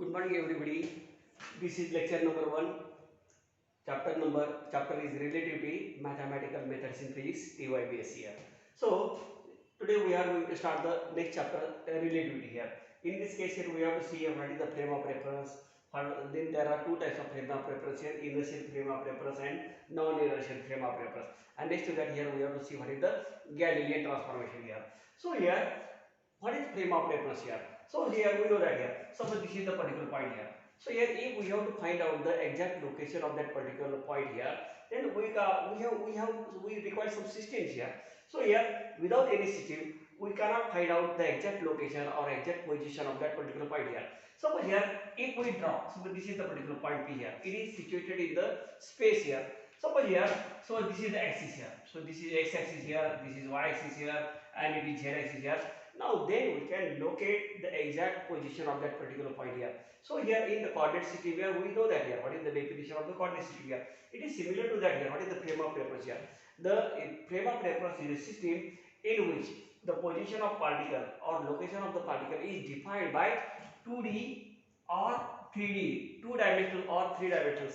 Good morning, everybody. This is lecture number one. Chapter is Relativity, Mathematical Methods in Physics, TYBS here. So today we are going to start the next chapter, Relativity here. In this case here we have to see what is the frame of reference. Then there are two types of frame of reference here: inertial frame of reference and non-inertial frame of reference. And next to that here we have to see what is the Galilean transformation here. So here, what is frame of reference here? So here we know that here. Suppose this is the particular point here. So here, if we have to find out the exact location of that particular point here, then we require some systems here. So here, without any system, we cannot find out the exact location or exact position of that particular point here. Suppose here, if we draw, so this is the particular point P here. It is situated in the space here. Suppose here, so this is the axis here. So this is x-axis here, this is y-axis here, and it is z-axis here. Now then we can locate the exact position of that particular point here. So here in the coordinate system here, we know that here. What is the definition of the coordinate system here? It is similar to that here. What is the frame of reference here? The frame of reference is a system in which the position of particle or location of the particle is defined by 2D or 3D, two-dimensional or three-dimensional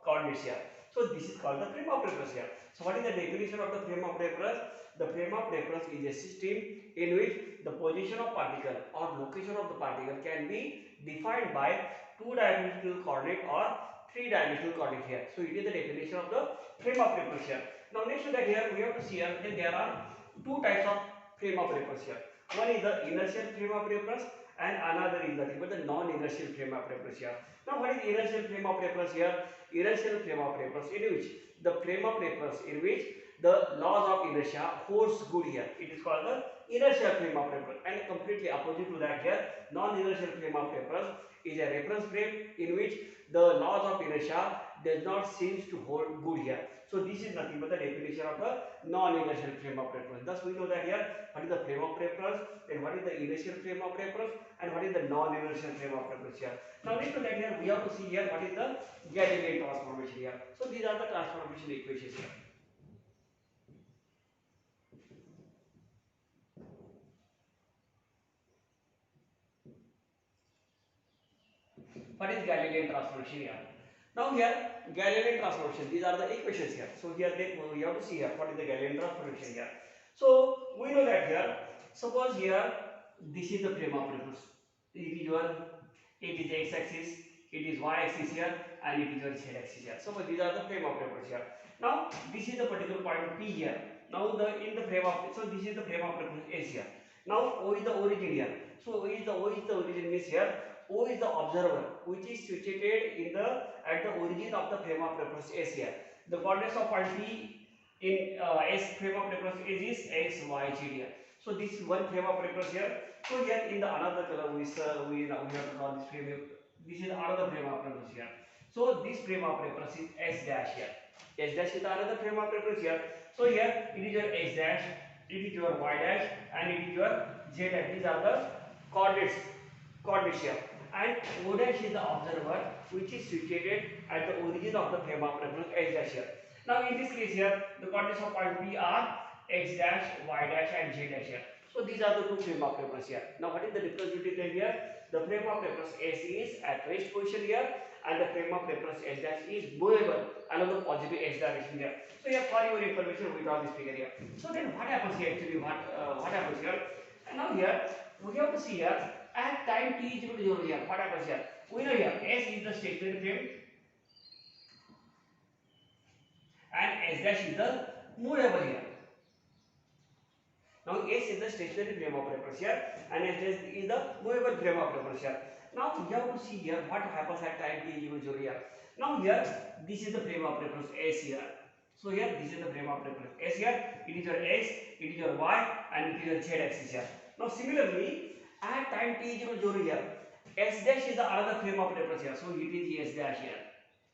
coordinates here. So this is called the frame of reference here. So what is the definition of the frame of reference? The frame of reference is a system in which the position of particle or location of the particle can be defined by two-dimensional coordinate or three-dimensional coordinate here. So it is the definition of the frame of reference here. Now next to that here we have to see here that there are two types of frame of reference here. One is the inertial frame of reference and another is the non-inertial frame of reference here. Now what is inertial frame of reference here? Inertial frame of reference in which the frame of reference in which the laws of inertia holds good here. It is called the inertial frame of reference, and completely opposite to that here, non-inertial frame of reference is a reference frame in which the laws of inertia does not seems to hold good here. So this is nothing but the definition of the non-inertial frame of reference. Thus we know that here what is the frame of reference, then what is the inertial frame of reference, and what is the non-inertial frame of reference here. Now next to that here we have to see here what is the Galilean transformation here. So these are the transformation equations here. What is Galilean transformation here? Now here Galilean transformation, these are the equations here. So here we have to see here what is the Galilean transformation here. So we know that here, suppose here this is the frame of reference. It is x-axis, it is y-axis here, and it is your z-axis here. So these are the frame of reference here. Now this is the particular point P here. Now in the frame of, so this is the frame of reference S here. Now O is the origin here. So O is the origin means here O is the observer which is situated at the origin of the frame of reference S here. The coordinates of point P in S frame of reference is x, y, z here. So this is one frame of reference here. So here in the another color we have to draw this frame. This is another frame of reference here. So this frame of reference is S dash here. S dash is another frame of reference here. So here it is your x dash, it is your y dash, and it is your z dash. These are the coordinates here. And O dash is the observer which is situated at the origin of the frame of reference S dash here. Now in this case here, the coordinates of point P are x dash, y dash, and z dash here. So these are the two frame of reference here. Now what is the difference between them here? The frame of reference S is at rest position here, and the frame of reference S dash is movable along the positive x direction here. So here for your information we draw this figure here. So then what happens here actually? What happens here? And now here we have to see here at time t is equal to 0 here. What happens here? We know here S is the stationary frame and S dash is the movable here. Now S is the stationary frame of reference here and S dash is the movable frame of reference here. Now we have to see here what happens at time t is equal to 0 here. Now here this is the frame of reference S here. So here this is the frame of reference S here. It is your x, it is your y, and it is your z axis here. Now similarly at time t is equal to 0 here, S dash is the another frame of reference here. So it is S dash here.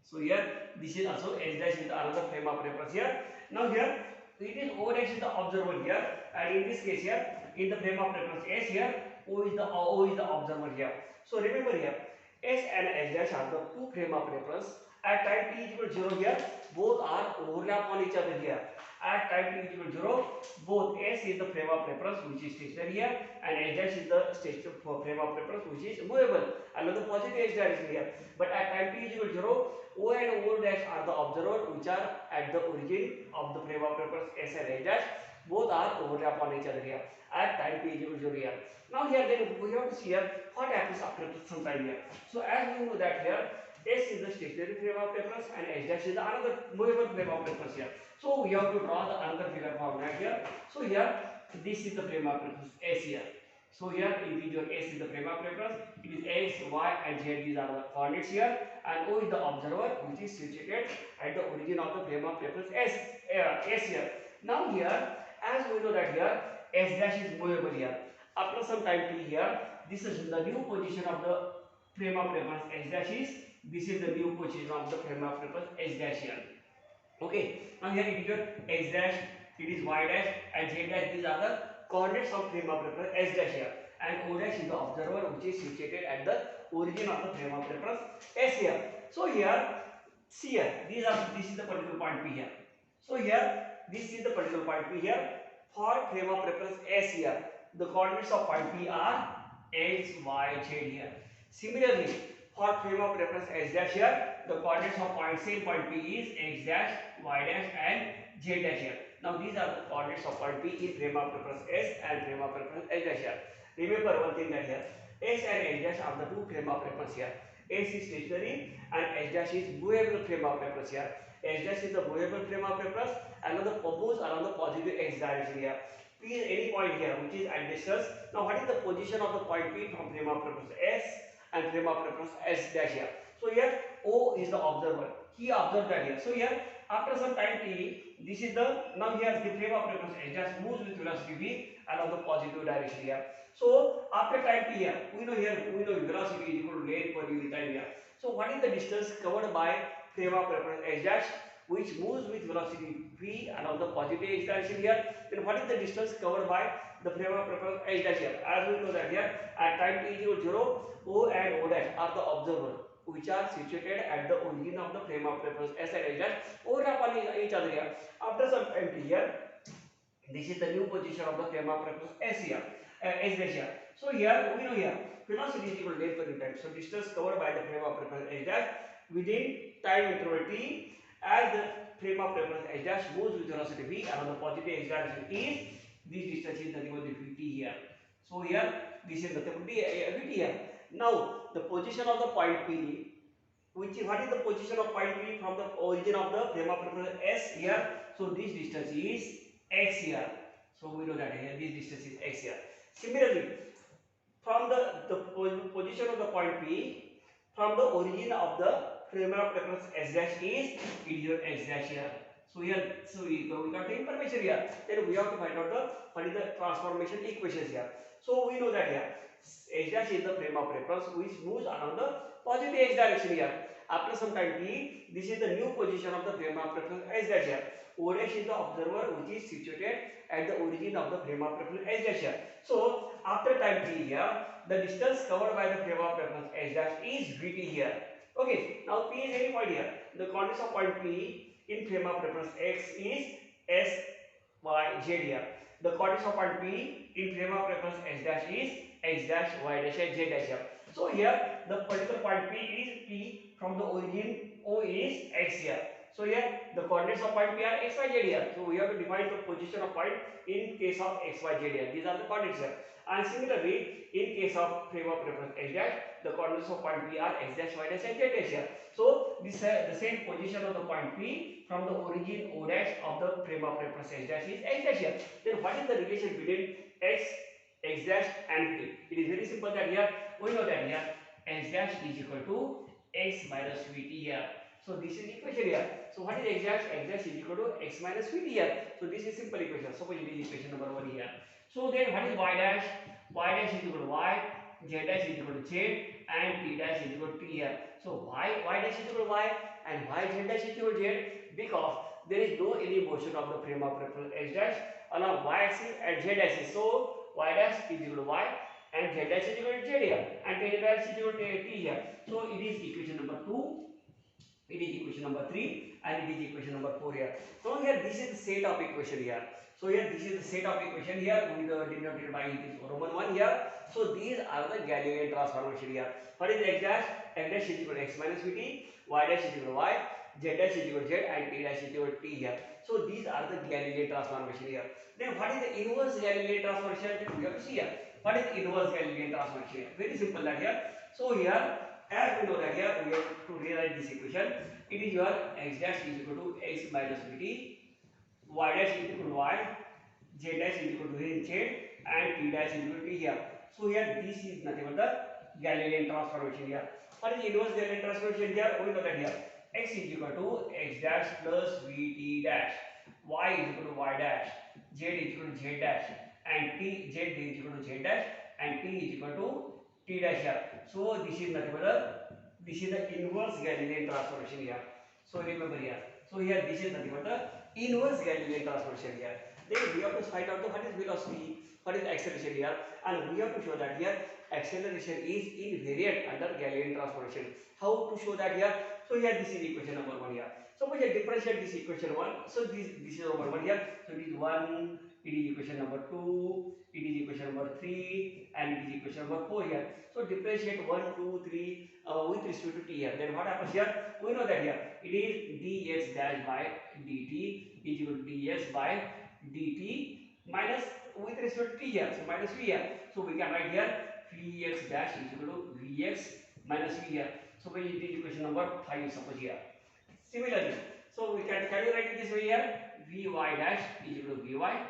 So here this is also S dash is the another frame of reference here. Now here it is O dash is the observer here, and in this case here in the frame of reference S here O is the observer here. So remember here S and S dash are the two frame of reference. At time t is equal to 0 here, both are overlap on each other here, At time t is equal to 0, both S is the frame of reference which is stationary here, and S dash is the stationary frame of reference which is movable along the positive H direction here. But at time t is equal to 0, O and O dash are the observer which are at the origin of the frame of reference S and H dash. Both are overlap on each other here at time t is equal to 0 here. Now here then we have to see here what happens after some time here. So as we know that here S is the stationary frame of reference and H dash is the another movable frame of reference here. So we have to draw the another figure formula here. So here this is the frame of reference S here. So here integer S is the frame of reference. It is X, Y and Z, these are the coordinates here, and O is the observer which is situated at the origin of the frame of reference S here. Now here as we know that here S dash is movable here. After some time t here, this is the new position of the frame of reference S dash is. This is the new position of the frame of reference S dash here. Okay. Now here it is your X dash, it is Y dash and Z dash. These are the coordinates of frame of reference S dash here. And O dash is the observer which is situated at the origin of the frame of reference S here. So here, see here, this is the particular point P here. So here, this is the particular point P here. For frame of reference S here, the coordinates of point P are X, Y, Z here. Similarly, for frame of reference S dash here, the coordinates of point C and point P is X dash, Y dash and Z dash here. Now these are the coordinates of point P in frame of reference S and frame of reference S dash here. Remember one thing that here, S and S dash are the two frame of reference here. S is stationary and S dash is movable frame of reference here. S dash is the movable frame of reference and the moves around the positive X direction here. P is any point here which is at distance. Now what is the position of the point P from frame of reference S and frame of reference S dash here? So here O is the observer. He observed that here. So here after some time t, this is the, now here the frame of reference S dash moves with velocity v along the positive direction here. So after time t here, we know velocity is equal to length per unit time here. So what is the distance covered by frame of reference S dash which moves with velocity v along the positive X direction here? Then what is the distance covered by the frame of reference H dash here? As we know that here at time t is equal to 0, O and O dash are the observer which are situated at the origin of the frame of reference S and H dash overlap on each other here. After some time t here, this is the new position of the frame of reference S here, S dash here. So here we know here velocity is equal to length per unit time. So distance covered by the frame of reference H dash within time interval t as the frame of reference H dash moves with velocity v along the positive X direction is, this distance is nothing but the vt here. So here this is nothing but the vt here. Now the position of the point P, what is the position of point P from the origin of the frame of reference S here? So this distance is x here. So we know that here this distance is x here. Similarly, from the position of the point P from the origin of the frame of reference S dash is, it is your x dash here. So here, we got the information here. Then we have to find out what is the transformation equations here. So we know that here H dash is the frame of reference which moves along the positive X direction here. After some time t, this is the new position of the frame of reference H dash here. O dash is the observer which is situated at the origin of the frame of reference H dash here. So after time t here, the distance covered by the frame of reference H dash is vt here. Okay, now P is any point here. The coordinates of point P in frame of reference X is S, Y, Z here. The coordinates of point P in frame of reference H dash is X dash, Y dash and Z dash here. So here the particular point P is P from the origin O is X here. So here the coordinates of point P are X, Y, Z here. So we have to define the position of point in case of X, Y, Z here. These are the coordinates here. And similarly, in case of frame of reference H dash, the coordinates of point P are X dash, Y dash and Z dash here. So this the same position of the point P from the origin O dash of the frame of reference H dash is X dash here. Then what is the relation between X dash and Vt? It is very simple that here we know that here X dash is equal to X minus Vt here. So this is equation here. So what is X dash? X dash is equal to X minus Vt here. So this is simple equation. Suppose it is equation number 1 here. So then what is Y dash? Y dash is equal to Y, Z dash is equal to Z and T dash is equal to T here. So Y dash is equal to Y and Z dash is equal to Z because there is no any motion of the frame of reference X dash along Y axis and Z axis. So Y dash is equal to Y and Z dash is equal to Z here and T dash is equal to T here. So it is equation number 2. It is equation number 3 and it is equation number 4 here. So here this is the set of equation here. So here this is the set of equation here with denoted by this Roman 1 here. So these are the Galilean transformation here. What is the x dash? X dash is equal to x minus vt, y dash is equal to y, z dash is equal to z, and t dash is equal to t here. So these are the Galilean transformation here. Then what is the inverse Galilean transformation? That we have to see here. What is inverse Galilean transformation here? Very simple that here. So here, as we know that here, we have to rewrite this equation. It is your x dash is equal to x minus vt, y dash is equal to y, z dash is equal to z, and t dash is equal to t here. So here this is nothing but the Galilean transformation here. What is inverse Galilean transformation here? We know that here x is equal to x dash plus vt dash, y is equal to y dash, z is equal to z dash, and z is equal to z dash, and t is equal to t dash here. So this is nothing but this is the inverse Galilean transformation here. So remember here. So here this is nothing but the inverse Galilean transformation here. Then we have to find out what is velocity, what is acceleration here, and we have to show that here acceleration is invariant under Galilean transformation. How to show that here? So here this is equation number 1 here. Suppose you differentiate this equation 1. So this is number 1 here. So it is 1. It is equation number 2. It is equation number 3, and it is equation number 4 here. So differentiate 1, 2, 3 with respect to t here. Then what happens here? We know that here it is dx dash by dt is equal to dx by dt minus with respect to t here. So minus v here. So we can write here vx dash is equal to vx minus v here. So we it is equation number 5 suppose here. Similarly, so we can you write it this way here? Vy dash is equal to vy,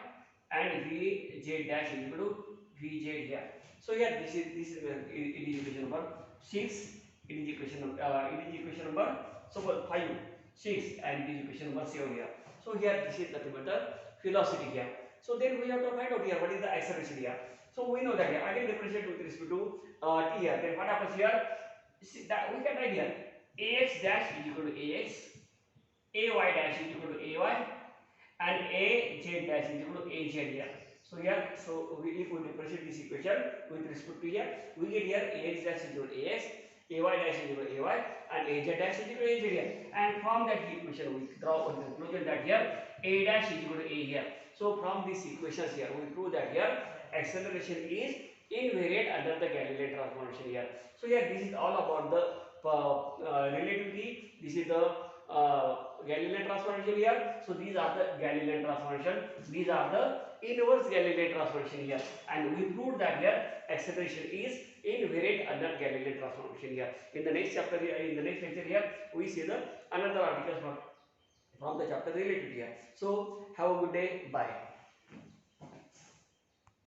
and vz dash is equal to vz here. So here this is equation number 6. It is equation number suppose 5, 6, and it is equation number 7 here. So here this is nothing but the velocity here. So then we have to find out here what is the acceleration here. So we know that here again differentiate with respect to t here. Then what happens here? That we can write here ax dash is equal to ax, ay dash is equal to ay, and az dash is equal to az here. So here, so if we differentiate this equation with respect to here, we get here ax dash is equal to ax, ay dash is equal to ay, and az dash is equal to az here. And from that equation we draw a conclusion that here a dash is equal to a here. So from these equations here we prove that here acceleration is invariant under the Galilean transformation here. So here this is all about the relativity. This is the Galilean transformation here. So these are the Galilean transformation. These are the inverse Galilean transformation here. And we proved that here acceleration is invariant under Galilean transformation here. In the next chapter here, in the next lecture here, we see the another articles from the chapter relativity here. So have a good day. Bye.